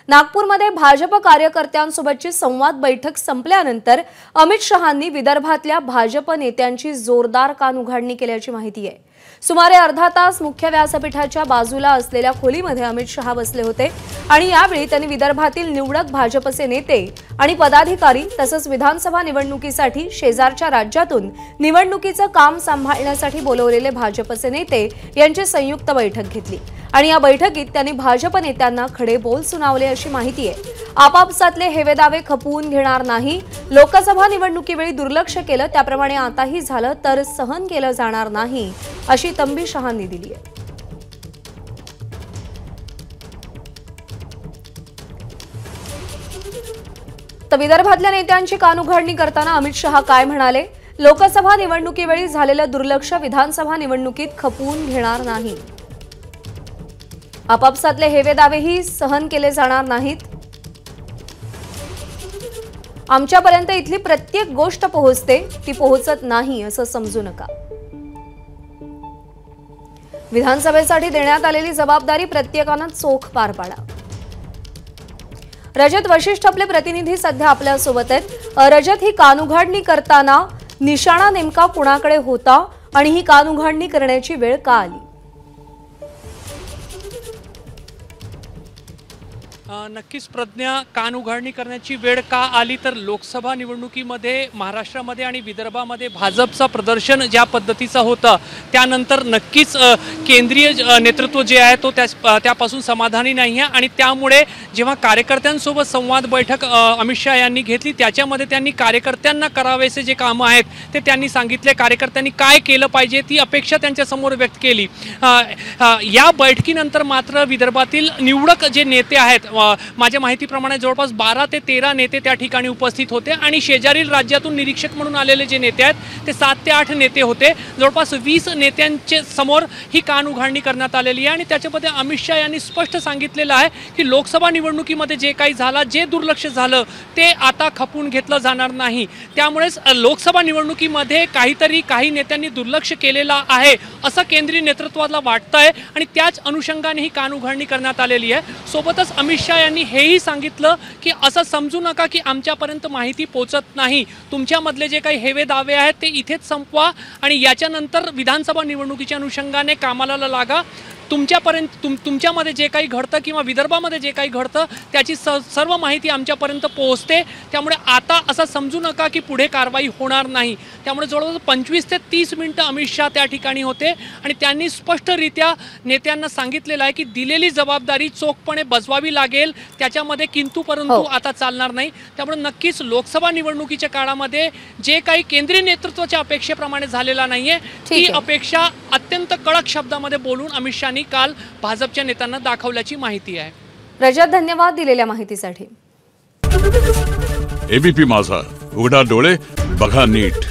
नागपूरमध्ये भाजप कार्यकर्त्यांसोबतची संवाद बैठक संपल्यानंतर अमित शहांनी विदर्भातल्या भाजप नेत्यांची जोरदार कानउघाडणी केल्याची माहिती आहे। सुमारे अर्धा तास मुख्य व्यासपीठाच्या बाजूला असलेल्या खोलीमध्ये अमित शहा बसले होते आणि यावेळी त्यांनी विदर्भातील निवडक भाजपचे नेते आणि पदाधिकारी तसंच विधानसभा निवडणुकीसाठी शेजारच्या राज्यातून निवडणुकीचं काम सांभाळण्यासाठी बोलवलेले भाजपचे नेते यांची संयुक्त बैठक घेतली आणि या बैठकीत त्यांनी भाजप नेत्यांना खडे बोल सुनावले अशी माहिती आहे। आपापसातले हेवेदावे खपवून घेणार नाही, लोकसभा निवडणुकीवेळी दुर्लक्ष केलं त्याप्रमाणे आताही झालं तर सहन केलं जाणार नाही अशी तंबी शहांनी दिली आहे। तर विदर्भातल्या नेत्यांची कानउघाडणी करताना अमित शहा काय म्हणाले? लोकसभा निवडणुकीवेळी झालेलं दुर्लक्ष विधानसभा निवडणुकीत खपवून घेणार नाही, आपापसातले हेवेदावेही सहन केले जाणार नाहीत, आमच्यापर्यंत इथली प्रत्येक गोष्ट पोहोचते ती पोहोचत नाही असं समजू नका। विधानसभेसाठी देण्यात आलेली जबाबदारी प्रत्येकानं चोख पार पाडा। रजत वशिष्ठ आपले प्रतिनिधी सध्या आपल्या सोबत आहेत। रजत, ही कानउघाडणी करताना निशाणा नेमका कुणाकडे होता आणि ही कानउघाडणी करण्याची वेळ का आली? नक्कीच प्रज्ञा, कानउघाडणी करण्याची वेळ का आली तर लोकसभा निवडणुकीमध्ये महाराष्ट्रामध्ये आणि विदर्भामध्ये भाजपचं प्रदर्शन ज्या पद्धतीचं होतं त्यानंतर नक्कीच केंद्रीय नेतृत्व जे आहे तो त्यापासून समाधानी नाही आहे आणि त्यामुळे जेव्हा कार्यकर्त्यांसोबत संवाद बैठक अमित शहा यांनी घेतली त्याच्यामध्ये त्यांनी कार्यकर्त्यांना करावेसे जे कामं आहेत ते त्यांनी सांगितले, कार्यकर्त्यांनी काय केलं पाहिजे ती अपेक्षा त्यांच्यासमोर व्यक्त केली। या बैठकीनंतर मात्र विदर्भातील निवडक जे नेते आहेत, माझ्या माहितीप्रमाणे जवळपास 12 ते 13 नेते त्या ठिकाणी उपस्थित होते आणि शेजारील राज्यातून निरीक्षक म्हणून आलेले जे नेते आहेत ते 7 ते 8 नेते होते। जवळपास 20 नेत्यांचे समोर ही कानउघाडणी करण्यात आलेली आहे आणि त्याच्यामध्ये अमित शहा यांनी स्पष्ट सांगितलेलं आहे की लोकसभा निवडणुकीमध्ये जे काही झालं, जे दुर्लक्ष झालं ते आता खपवून घेतलं जाणार नाही। त्यामुळेच लोकसभा निवडणुकीमध्ये काही नेत्यांनी दुर्लक्ष केलेलं आहे असं केंद्रीय नेतृत्वाला वाटतंय आणि त्याच अनुषंगाने ही कानउघाडणी करण्यात आलेली आहे। सोबतच अमित शहा यांनी हेही सांगितलं की असं समजू नका की आमच्यापर्यंत माहिती पोहोचत नाही, तुमच्यामधले जे काही हेवे दावे आहेत ते इथेच संपवा आणि याच्यानंतर विधानसभा निवडणुकीच्या अनुषंगाने कामाला लागा। तुमच्यामध्ये जे काही घडतं किंवा विदर्भामध्ये जे काही घडतं त्याची सर्व माहिती आमच्यापर्यंत पोहोचते, त्यामुळे आता असं समजू नका की पुढे कारवाई होणार नाही। त्यामुळे जवळजवळ 25 ते 30 मिनिटं अमित शहा त्या ठिकाणी होते आणि त्यांनी स्पष्टरित्या नेत्यांना सांगितलेलं आहे की दिलेली जबाबदारी चोखपणे बजवावी लागेल, त्याच्यामध्ये किंतु परंतु आता चालणार नाही। त्यामुळे नक्कीच लोकसभा निवडणुकीच्या काळामध्ये जे काही केंद्रीय नेतृत्वाच्या अपेक्षेप्रमाणे झालेला नाहीये ती अपेक्षा अत्यंत कडक शब्दामध्ये बोलून अमित शहा काल भाजपच्या नेत्यांना दाखवल्याची माहिती आहे। रजत, धन्यवाद दिलेल्या माहितीसाठी। एबीपी माझा, उघडा डोळे बघा नीट।